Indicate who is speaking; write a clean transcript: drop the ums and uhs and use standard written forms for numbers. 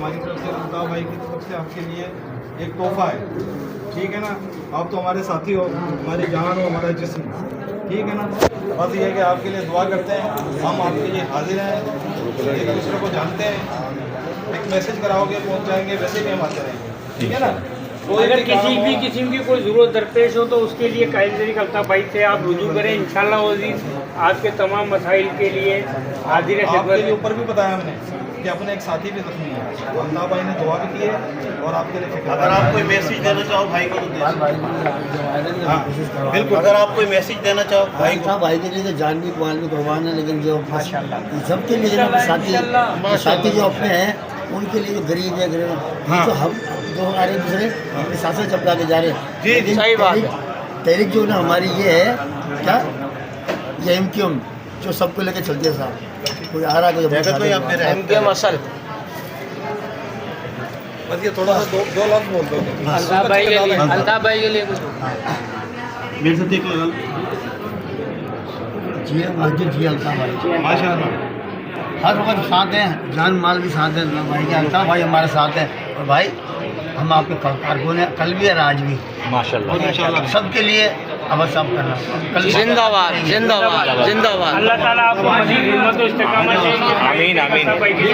Speaker 1: हमारी तरफ से, अल्ताफ भाई की तरफ से आपके लिए एक तोहफा है, ठीक है ना। आप तो हमारे साथी हो, हमारी जान हो, हमारा जिस्म, ठीक है ना। बस ये है कि आपके लिए दुआ करते हैं, हम आपके लिए हाजिर हैं, एक दूसरे को जानते हैं। एक मैसेज कराओगे पहुंचाएंगे, वैसे भी हम आते रहेंगे, ठीक है ना।
Speaker 2: अगर किसी भी किस्म की कोई ज़रूरत दरपेश हो तो उसके लिए कायदे तरीके अल्ताफ भाई से आप रुजू करें। इंशाल्लाह अज़ीज़ आपके तमाम मसाइल के लिए हाजिर है।
Speaker 1: आपके लिए ऊपर भी बताया हमने कि अपने एक साथी भी जख्मी है, अल्ताफ भाई ने दुआ भी की है और आपके लिए फिक्र।
Speaker 3: अगर आप कोई मैसेज देना चाहो भाई को तो दे सकते हो।
Speaker 1: हाँ बिल्कुल,
Speaker 3: अगर आप कोई मैसेज देना चाहो भाई को।
Speaker 4: भाई के लिए तो जान भी कुरान भी कुर्बान है, लेकिन जो सबके लिए जो साथी जो अपने हैं उनके लिए जो गरीब है, तो हम जो हमारे दूसरे अपने साथ साथ चपला के जा रहे हैं।
Speaker 1: जी
Speaker 2: सही बात है।
Speaker 4: तहरीक जो ना हमारी ये है क्या, ये एमक्यूएम जो सबको लेके चलते हैं साहब। कोई आ रहा है, कोई अपने साथ
Speaker 3: कोई आप मेरे
Speaker 2: एमक्यूएम असल
Speaker 1: बस ये थोड़ा सा दो लफ्ज़ बोल दो
Speaker 2: अल्ताफ भाई के लिए, अल्ताफ भाई के लिए कुछ
Speaker 3: मेरे साथ एक लगा
Speaker 4: जी मस्जिद जी अल्ताफ भाई
Speaker 1: माशाअल्लाह।
Speaker 4: हर वक्त साथ हैं, जान माल भी साथ है अल्ताफ भाई के। अल्ताफ भाई हमारे साथ हैं और भाई हम आपके कारकुन हैं, कल भी और आज भी
Speaker 3: माशाल्लाह।
Speaker 4: सबके लिए अब सब करना।
Speaker 2: जिंदाबाद जिंदाबाद जिंदाबाद। अल्लाह ताला आपको मज़ीद हिम्मत और इस्तिकामत दें।
Speaker 3: आमीन, आमीन।
Speaker 2: अल्ताफ भाई की